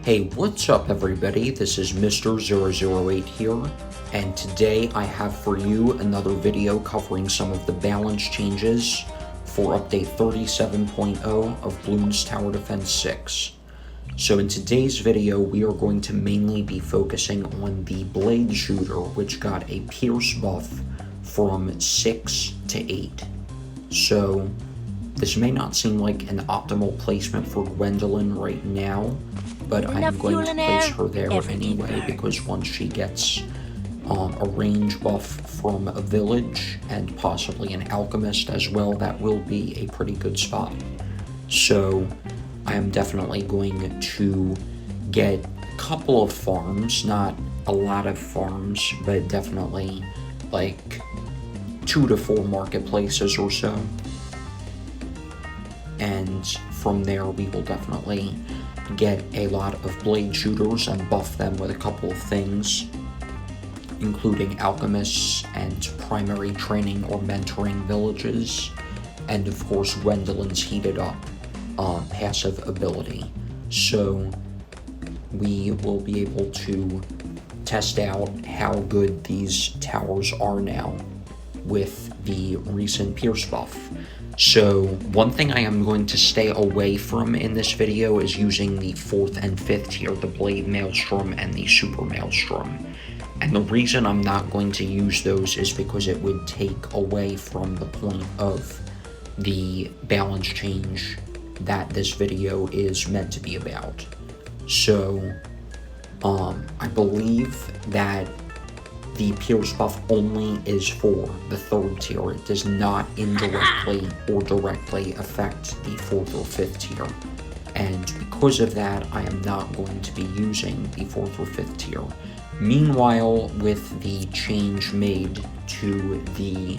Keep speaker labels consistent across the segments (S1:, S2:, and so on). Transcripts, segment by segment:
S1: Hey, what's up everybody? This is Mr. 008 here, and today I have for you another video covering some of the balance changes for update 37.0 of Bloons Tower Defense 6. So in today's video, we are going to mainly be focusing on the Blade Shooter, which got a Pierce buff from 6 to 8. So this may not seem like an optimal placement for Gwendolyn right now, but I'm going to place her there anyway, because once she gets a range buff from a village and possibly an alchemist as well, that will be a pretty good spot. So I am definitely going to get a couple of farms, not a lot of farms, but definitely like 2 to 4 marketplaces or so. And from there we will definitely get a lot of blade shooters and buff them with a couple of things, including alchemists and primary training or mentoring villages, and of course Gwendolyn's heated up passive ability. So we will be able to test out how good these towers are now with the recent Pierce buff. So one thing I am going to stay away from in this video is using the 4th and 5th tier, the Blade Maelstrom and the Super Maelstrom. And the reason I'm not going to use those is because it would take away from the point of the balance change that this video is meant to be about. So I believe that the Pierce buff only is for the 3rd tier. It does not indirectly or directly affect the 4th or 5th tier. And because of that, I am not going to be using the 4th or 5th tier. Meanwhile, with the change made to the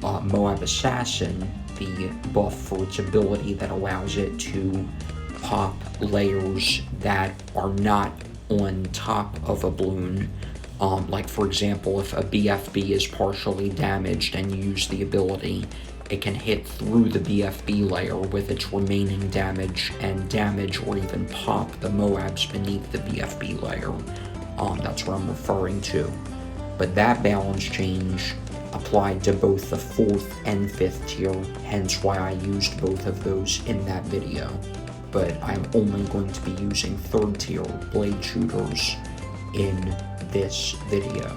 S1: Moab Assassin, the buff for its ability that allows it to pop layers that are not on top of a balloon, like for example, if a BFB is partially damaged and you use the ability, it can hit through the BFB layer with its remaining damage and damage or even pop the Moabs beneath the BFB layer. That's what I'm referring to. But that balance change applied to both the 4th and 5th tier, hence why I used both of those in that video. But I'm only going to be using 3rd tier blade shooters in this video.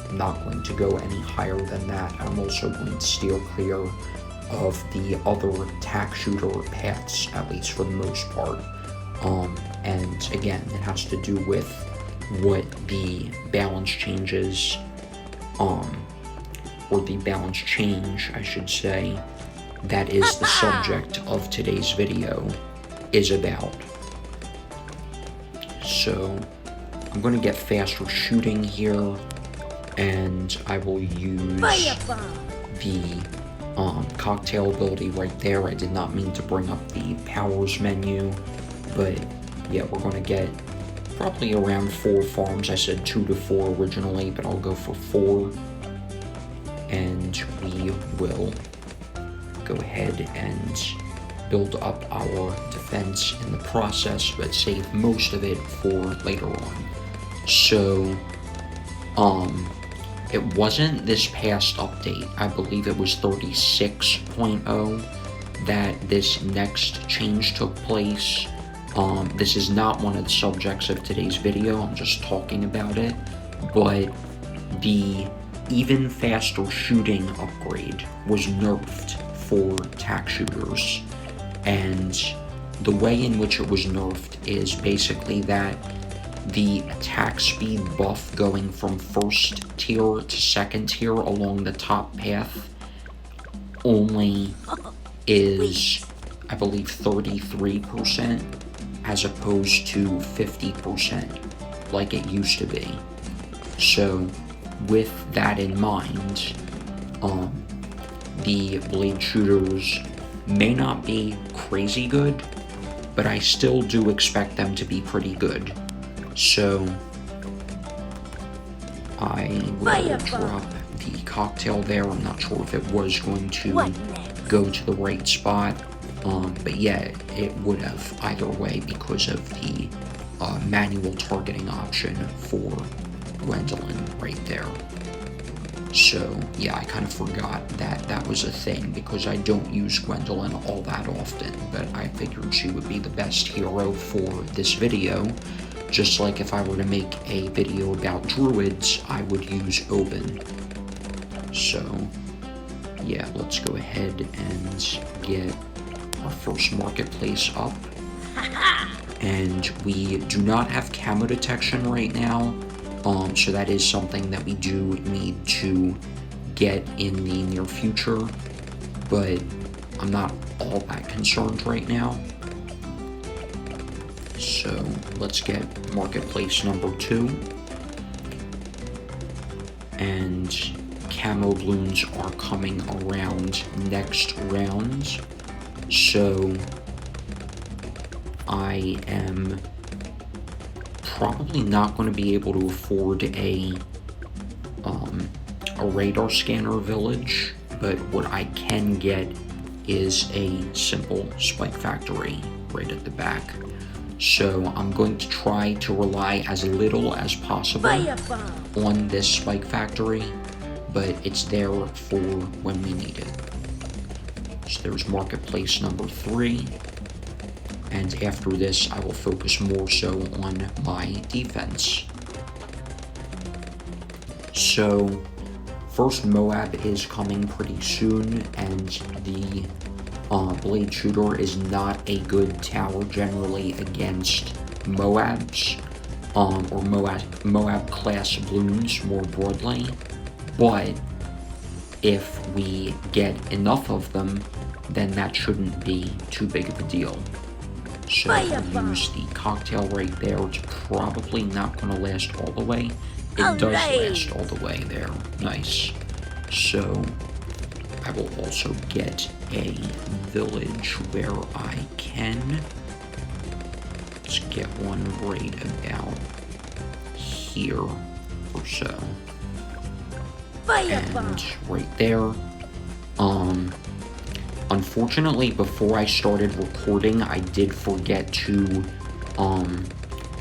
S1: I'm not going to go any higher than that. I'm also going to steer clear of the other tack shooter paths, at least for the most part. And again, it has to do with what the balance changes, or the balance change, I should say, that is the subject of today's video is about. So I'm going to get faster shooting here, and I will use the cocktail ability right there. I did not mean to bring up the powers menu, but yeah, we're going to get probably around 4 farms. I said 2 to 4 originally, but I'll go for 4, and we will go ahead and build up our defense in the process, but save most of it for later on. So, it wasn't this past update, I believe it was 36.0, that this next change took place. This is not one of the subjects of today's video, I'm just talking about it, but the even faster shooting upgrade was nerfed for tack shooters. And the way in which it was nerfed is basically that the attack speed buff going from 1st tier to 2nd tier along the top path only is, I believe, 33%, as opposed to 50% like it used to be. So with that in mind, the blade shooters may not be crazy good, but I still do expect them to be pretty good. So I will drop the cocktail there. I'm not sure if it was going to go to the right spot, but yeah, it would have either way because of the manual targeting option for Gwendolyn right there. So, yeah, I kind of forgot that that was a thing because I don't use Gwendolyn all that often, but I figured she would be the best hero for this video. Just like if I were to make a video about druids, I would use Oban. So, yeah, let's go ahead and get our first marketplace up. And we do not have camo detection right now. So that is something that we do need to get in the near future, but I'm not all that concerned right now. So let's get marketplace number 2. And camo balloons are coming around next round. So I am probably not going to be able to afford a radar scanner village, but what I can get is a simple spike factory right at the back. So I'm going to try to rely as little as possible on this spike factory, but it's there for when we need it. So there's marketplace number 3. And after this, I will focus more so on my defense. So, first Moab is coming pretty soon, and the Blade Shooter is not a good tower generally against Moabs, or Moab class balloons more broadly. But if we get enough of them, then that shouldn't be too big of a deal. So I'll use the cocktail right there. It's probably not going to last all the way. It does last all the way there. Nice. So I will also get a village where I can. Let's get one right about here or so. And right there. Unfortunately, before I started recording, I did forget to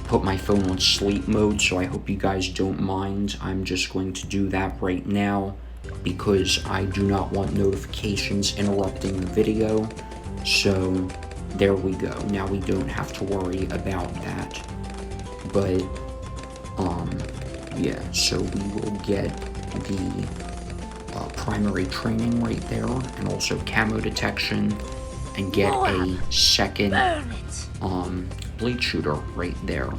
S1: put my phone on sleep mode, so I hope you guys don't mind. I'm just going to do that right now because I do not want notifications interrupting the video. So there we go. Now we don't have to worry about that. But yeah, so we will get the primary training right there, and also camo detection, and get a second blade shooter right there.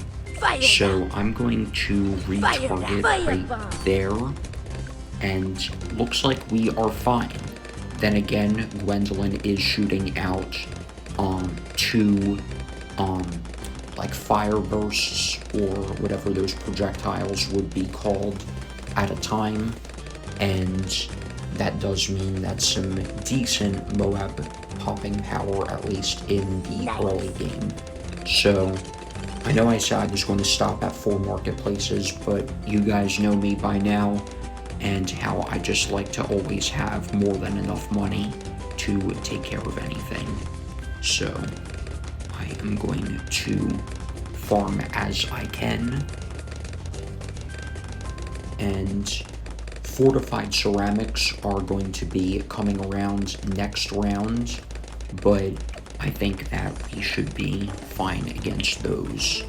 S1: So I'm going to retarget right there, and looks like we are fine. Then again, Gwendolyn is shooting out 2 like fire bursts, or whatever those projectiles would be called, at a time, and that does mean that's some decent Moab popping power, at least in the early game. So I know I said I was going to stop at 4 marketplaces, but you guys know me by now, and how I just like to always have more than enough money to take care of anything. So I am going to farm as I can, and fortified ceramics are going to be coming around next round, but I think that we should be fine against those.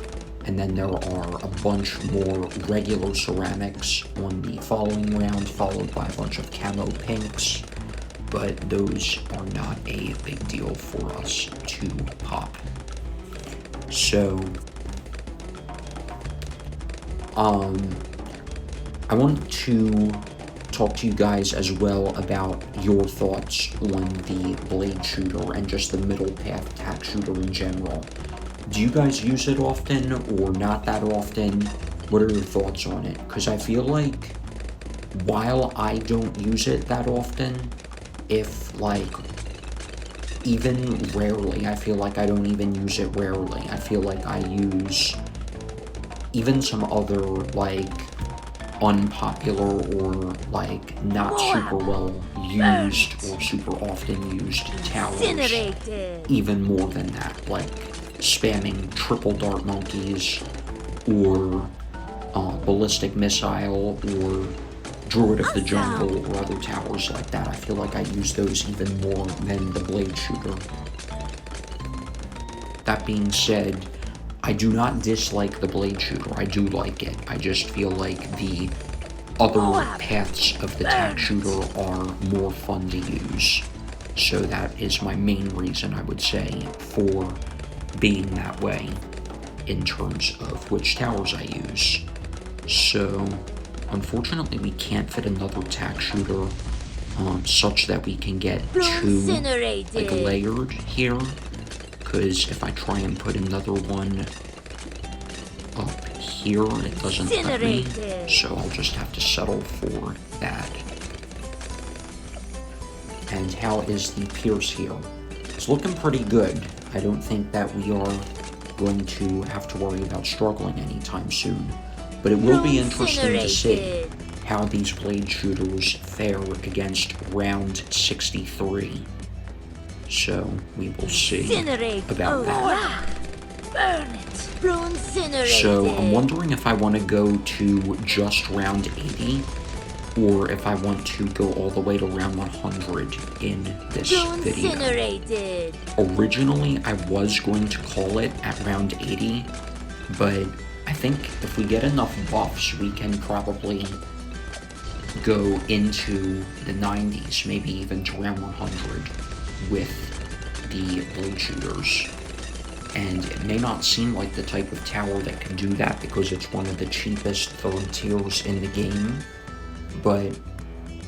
S1: And then there are a bunch more regular ceramics on the following round, followed by a bunch of camo pinks, but those are not a big deal for us to pop. So, I want to talk to you guys as well about your thoughts on the blade shooter and just the middle path attack shooter in general. Do you guys use it often or not that often? What are your thoughts on it? Because I feel like while I don't use it that often, if like even rarely, I feel like I don't even use it rarely. I feel like I use even some other like unpopular or like not super well used or super often used towers even more than that, like spamming triple dart monkeys or ballistic missile or Druid of the Jungle or other towers like that. I feel like I use those even more than the blade shooter. That being said, I do not dislike the blade shooter. I do like it. I just feel like the other paths of the tack shooter are more fun to use. So that is my main reason, I would say, for being that way in terms of which towers I use. So, unfortunately, we can't fit another tack shooter such that we can get two like layered here. Because if I try and put another one up here, it doesn't let me. So I'll just have to settle for that. And how is the Pierce here? It's looking pretty good. I don't think that we are going to have to worry about struggling anytime soon. But it will be interesting to see how these blade shooters fare against round 63. So we will see about that. So I'm wondering if I want to go to just round 80 or if I want to go all the way to round 100 in this video. Originally, I was going to call it at round 80, but I think if we get enough buffs, we can probably go into the 90s, maybe even to round 100 with the blade shooters. And it may not seem like the type of tower that can do that because it's one of the cheapest third tiers in the game, but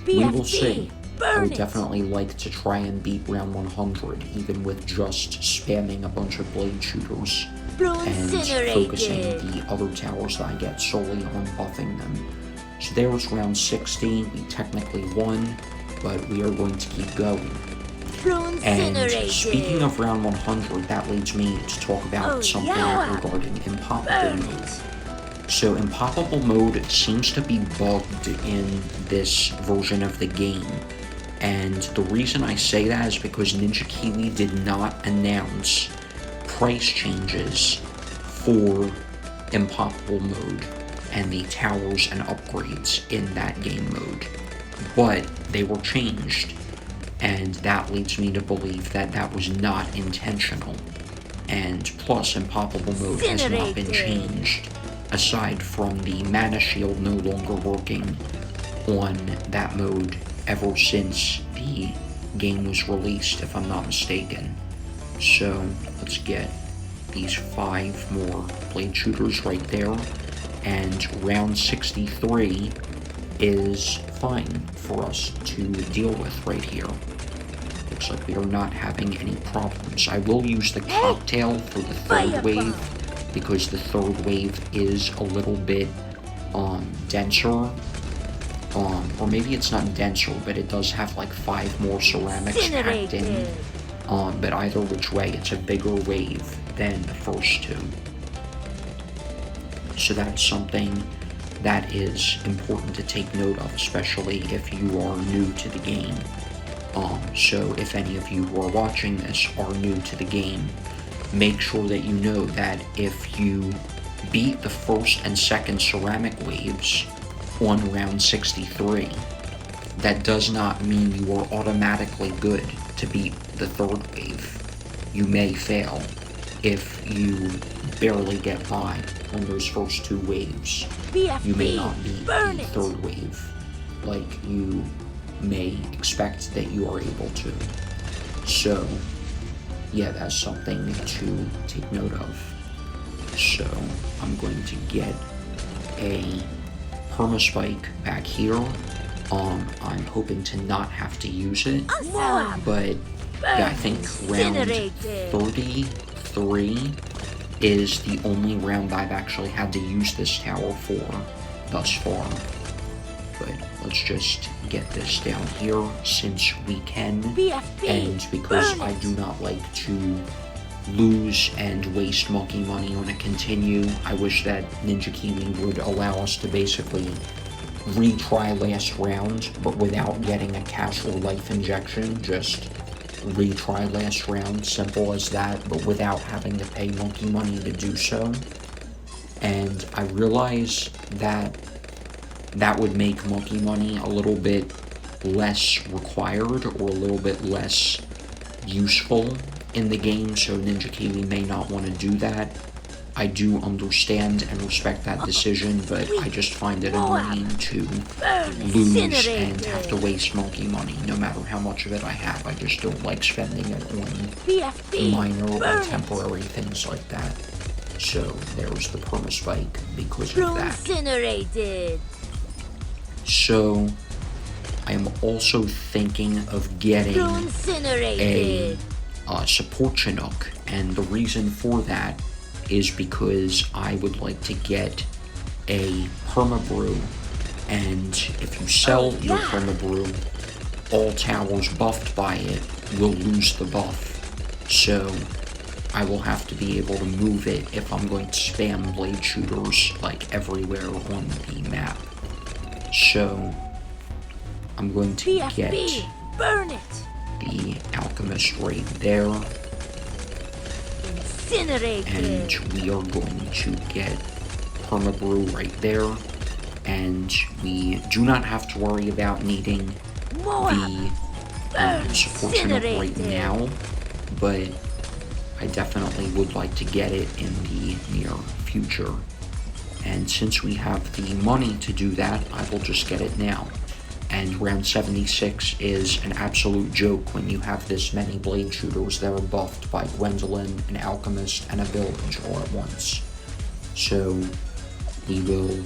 S1: we will see. I would definitely like to try and beat round 100, even with just spamming a bunch of blade shooters and focusing the other towers that I get solely on buffing them. So there's round 60, we technically won, but we are going to keep going. And speaking of round 100, that leads me to talk about something regarding impoppable mode. So impoppable mode seems to be bugged in this version of the game. And the reason I say that is because Ninja Kiwi did not announce price changes for impoppable mode and the towers and upgrades in that game mode. But they were changed. And that leads me to believe that that was not intentional. And plus, impoppable mode has not been changed, aside from the mana shield no longer working on that mode ever since the game was released, if I'm not mistaken. So, let's get these 5 more blade shooters right there. And round 63 is fine for us to deal with right here. Looks like we are not having any problems. I will use the cocktail for the third wave because the third wave is a little bit denser. Or maybe it's not denser, but it does have like 5 more ceramics packed in. But either which way, it's a bigger wave than the first 2. So that's something that is important to take note of, especially if you are new to the game. So if any of you who are watching this are new to the game, make sure that you know that if you beat the first and second ceramic waves on round 63, that does not mean you are automatically good to beat the third wave. You may fail if you barely get by on those first 2 waves. You may not beat the third wave like you may expect that you are able to. So, yeah, that's something to take note of. So, I'm going to get a permaspike back here. I'm hoping to not have to use it, but yeah, I think round 33 is the only round I've actually had to use this tower for thus far. But let's just get this down here since we can, and because I do not like to lose and waste monkey money on a continue, I wish that Ninja Kiwi would allow us to basically retry last round, but without getting a cash or life injection, just retry last round, simple as that, but without having to pay monkey money to do so. And I realize that that would make monkey money a little bit less required or a little bit less useful in the game, so Ninja Kiwi may not want to do that. I do understand and respect that decision, but I just find it annoying to lose and have to waste monkey money, no matter how much of it I have. I just don't like spending it on minor or temporary things like that. So there's the perma-spike because of that. So I am also thinking of getting a support Chinook, and the reason for that is because I would like to get a perma-brew, and if you sell your perma-brew, all towers buffed by it will lose the buff. So I will have to be able to move it if I'm going to spam blade shooters like everywhere on the map. So I'm going to get the alchemist right there. And we are going to get perma-brew right there. And we do not have to worry about needing the support Chinook right now, but I definitely would like to get it in the near future. And since we have the money to do that, I will just get it now. And round 76 is an absolute joke when you have this many blade shooters that are buffed by Gwendolyn, an alchemist, and a village all at once. So we will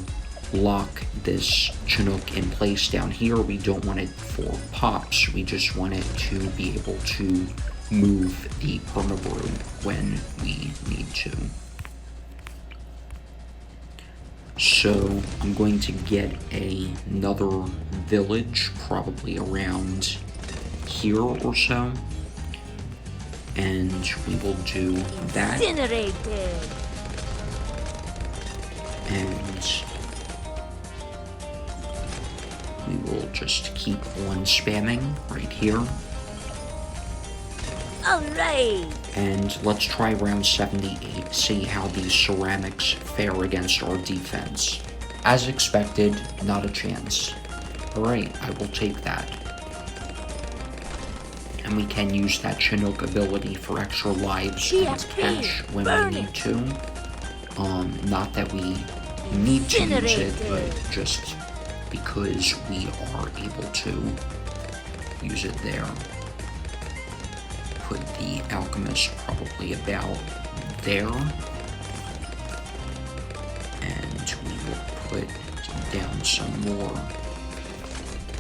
S1: lock this Chinook in place down here. We don't want it for pops, we just want it to be able to move the perma-brew when we need to. So I'm going to get another village, probably around here or so, and we will do that. And we will just keep on spamming right here. Alright! And let's try round 78, see how these ceramics fare against our defense. As expected, not a chance. Alright, I will take that. And we can use that Chinook ability for extra lives and cash when we need to. Not that we need to use it, but just because we are able to use it there. Put the alchemist probably about there, and we will put down some more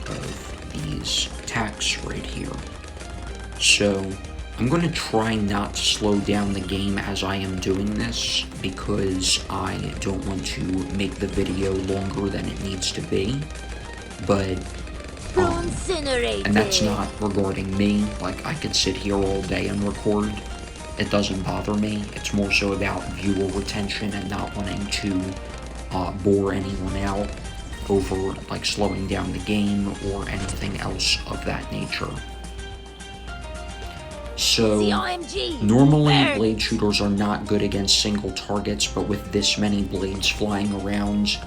S1: of these tacks right here. So I'm going to try not to slow down the game as I am doing this, because I don't want to make the video longer than it needs to be, but and that's not regarding me. Like, I could sit here all day and record. It doesn't bother me. It's more so about viewer retention and not wanting to bore anyone out over, like, slowing down the game or anything else of that nature. So, normally blade shooters are not good against single targets, but with this many blades flying around,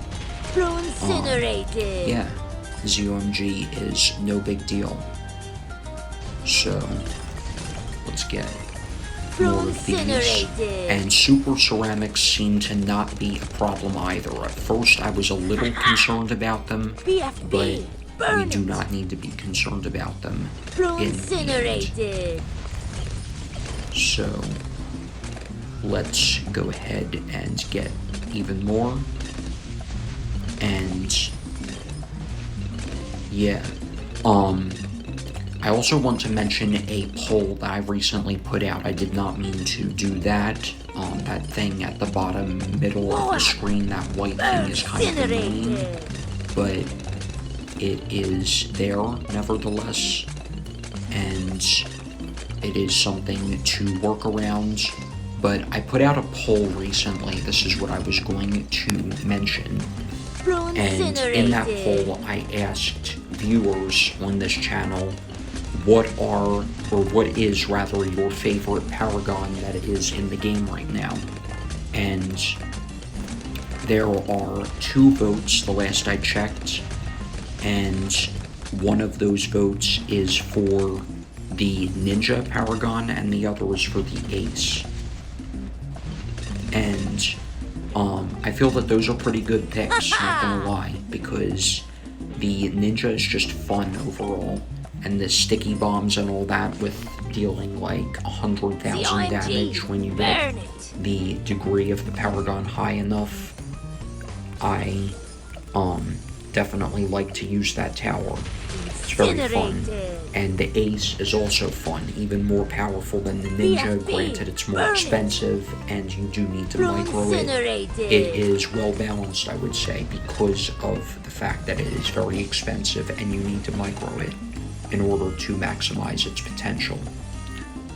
S1: yeah, ZOMG is no big deal. So, let's get more of these. And super ceramics seem to not be a problem either. At first I was a little concerned about them, but we do not need to be concerned about them in the end. So, let's go ahead and get even more. And yeah, I also want to mention a poll that I recently put out. I did not mean to do that. That thing at the bottom middle of the screen, that white thing, is kind of annoying, but it is there nevertheless, and it is something to work around. But I put out a poll recently. This is what I was going to mention. And in that poll, I asked viewers on this channel, what is rather your favorite Paragon that is in the game right now. And there are 2 votes the last I checked, and one of those votes is for the Ninja Paragon and the other is for the Ace. And I feel that those are pretty good picks, not gonna lie, because the Ninja is just fun overall, and the sticky bombs and all that with dealing like 100,000 damage when you get the degree of the Paragon high enough. I definitely like to use that tower. It's very fun. And the Ace is also fun, even more powerful than the Ninja. Granted, it's more expensive and you do need to micro it. It is well balanced, I would say, because of the fact that it is very expensive and you need to micro it in order to maximize its potential.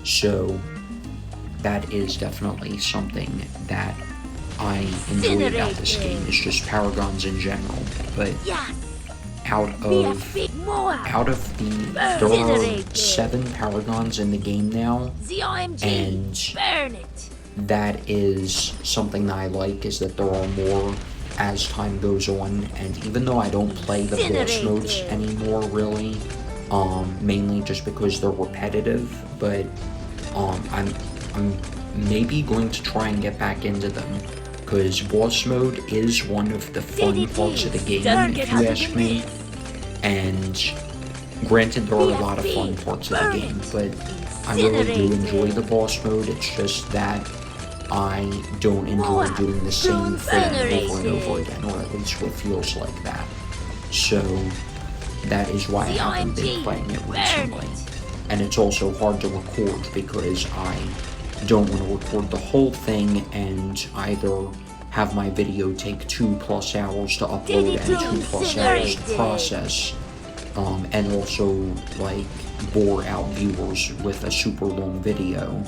S1: So that is definitely something that I enjoy about this game. It's just Paragons in general, but out of the there are 7 Paragons in the game now, and that is something that I like, is that there are more as time goes on. And even though I don't play the boss modes anymore really, mainly just because they're repetitive, but I'm maybe going to try and get back into them, because boss mode is one of the fun parts of the game, if you ask me. And granted, there are a lot of fun parts of the game, but I really do enjoy the boss mode. It's just that I don't enjoy doing the same thing over and over again, or at least what feels like that. So that is why I haven't been playing it recently. And it's also hard to record because I don't want to record the whole thing and either have my video take 2+ hours to upload and 2+ hours to process, and also like bore out viewers with a super long video,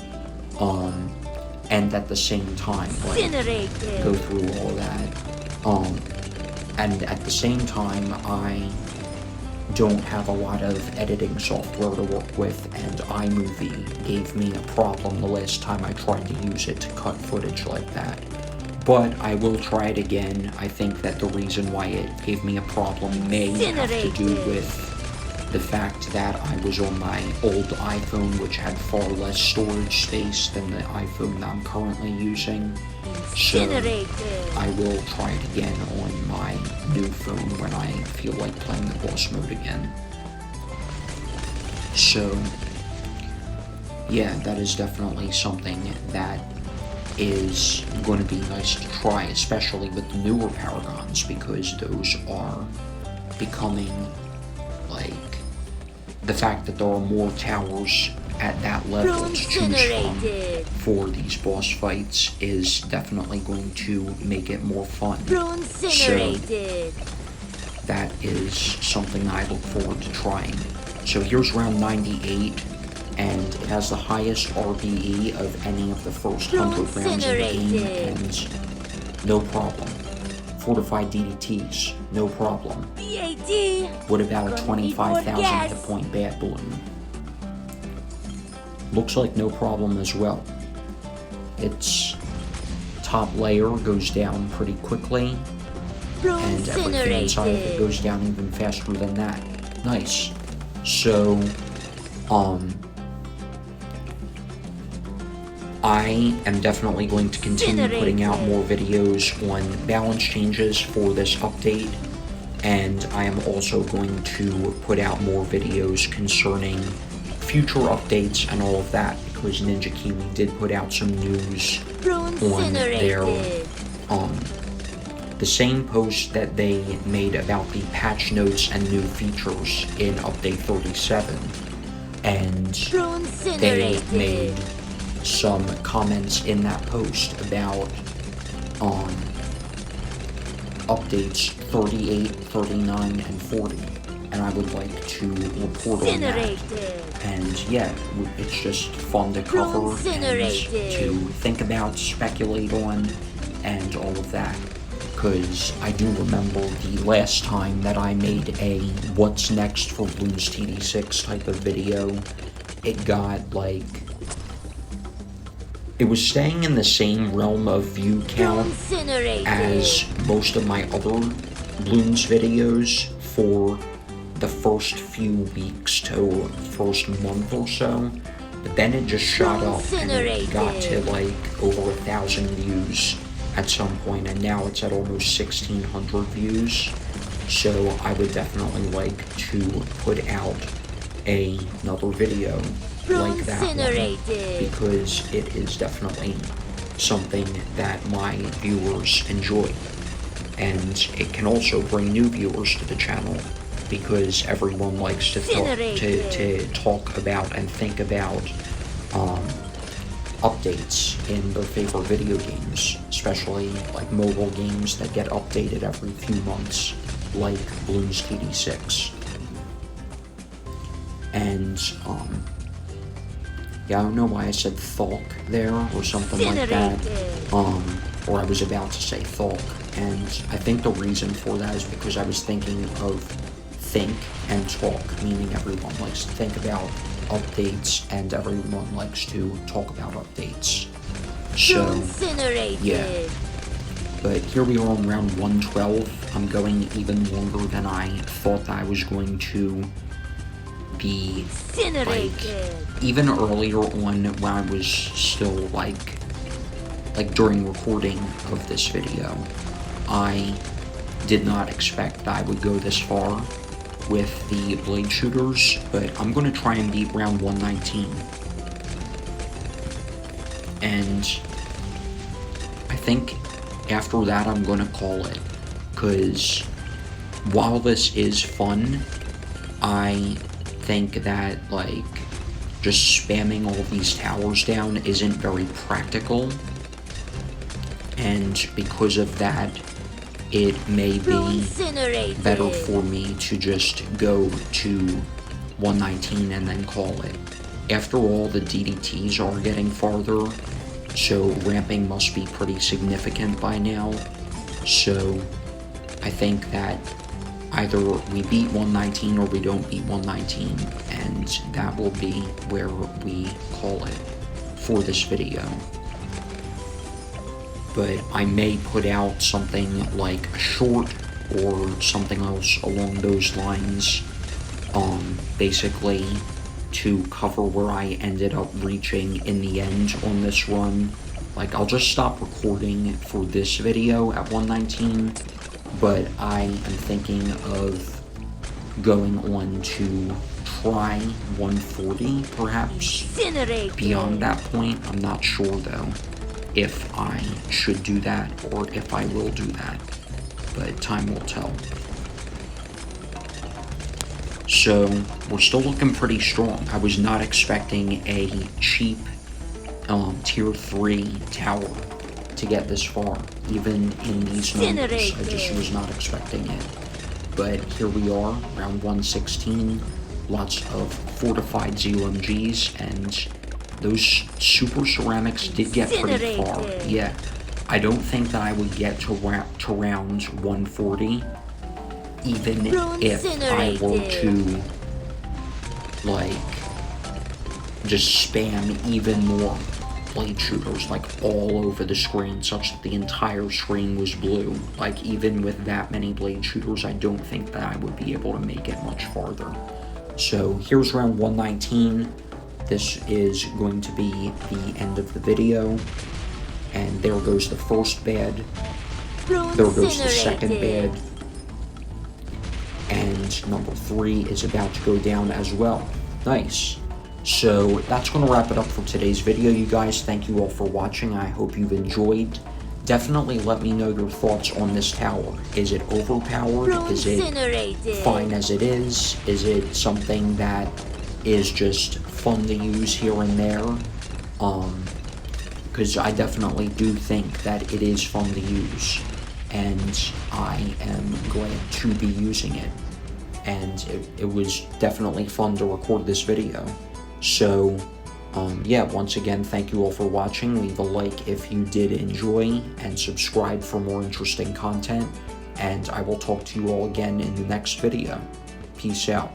S1: and at the same time like go through all that, and at the same time I don't have a lot of editing software to work with, and iMovie gave me a problem the last time I tried to use it to cut footage like that. But I will try it again. I think that the reason why it gave me a problem may have to do with the fact that I was on my old iPhone, which had far less storage space than the iPhone that I'm currently using. So I will try it again on my new phone when I feel like playing the boss mode again. So yeah, that is definitely something that is going to be nice to try, especially with the newer Paragons, because those are becoming, like, the fact that there are more towers at that level to choose from for these boss fights is definitely going to make it more fun. So that is something I look forward to trying. So here's round 98. And it has the highest RBE of any of the first 100 rounds in the game, and no problem. Fortified DDTs, no problem. What about a 25,000 hit point bad balloon? Looks like no problem as well. Its top layer goes down pretty quickly, and everything inside of it goes down even faster than that. Nice. So, I am definitely going to continue putting out more videos on balance changes for this update, and I am also going to put out more videos concerning future updates and all of that, because Ninja Kiwi did put out some news on their, the same post that they made about the patch notes and new features in Update 37, and they made some comments in that post about updates 38, 39, and 40, and I would like to report on that. And yeah, it's just fun to cover and to think about, speculate on, and all of that, because I do remember the last time that I made a what's next for Bloons TD6 type of video, it got like, it was staying in the same realm of view count as most of my other Bloons videos for the first few weeks to first month or so, but then it just shot up and it got to like over 1,000 views at some point, and now it's at almost 1,600 views. So I would definitely like to put out another video like that one, because it is definitely something that my viewers enjoy, and it can also bring new viewers to the channel, because everyone likes to talk about and think about updates in their favorite video games, especially like mobile games that get updated every few months, like Bloons TD6. And yeah, I don't know why I said Thulk there or something like that, or I was about to say Thulk, and I think the reason for that is because I was thinking of think and talk, meaning everyone likes to think about updates and everyone likes to talk about updates. So yeah, but here we are on round 112. I'm going even longer than I thought I was going to be. Like, even earlier on when I was still like during recording of this video, I did not expect that I would go this far with the blade shooters, but I'm going to try and beat round 119. And I think after that I'm going to call it, because while this is fun, I think that like just spamming all these towers down isn't very practical, and because of that, it may be better for me to just go to 119 and then call it. After all, the DDTs are getting farther, so ramping must be pretty significant by now. So I think that either we beat 119 or we don't beat 119, and that will be where we call it for this video. But I may put out something like a short or something else along those lines, basically to cover where I ended up reaching in the end on this run. Like, I'll just stop recording for this video at 119, but I am thinking of going on to try 140, perhaps. Beyond that point, I'm not sure though if I should do that or if I will do that, but time will tell. So we're still looking pretty strong. I was not expecting a cheap tier 3 tower to get this far, even in these numbers. I just was not expecting it. But here we are, round 116, lots of fortified ZOMGs, and those super ceramics did get pretty far. Yeah, I don't think that I would get to round 140, even if I were to, like, just spam even more blade shooters, like, all over the screen, such that the entire screen was blue. Like, even with that many blade shooters, I don't think that I would be able to make it much farther. So, here's round 119. This is going to be the end of the video, and there goes the first bed, there goes the second bed, and number 3 is about to go down as well. Nice. So that's going to wrap it up for today's video, you guys. Thank you all for watching. I hope you've enjoyed. Definitely let me know your thoughts on this tower. Is it overpowered? Is it fine as it is? Is it something that is just fun to use here and there? Because I definitely do think that it is fun to use, and I am glad to be using it, and it was definitely fun to record this video. So Yeah, once again, thank you all for watching. Leave a like if you did enjoy, and subscribe for more interesting content. And I will talk to you all again in the next video. Peace out.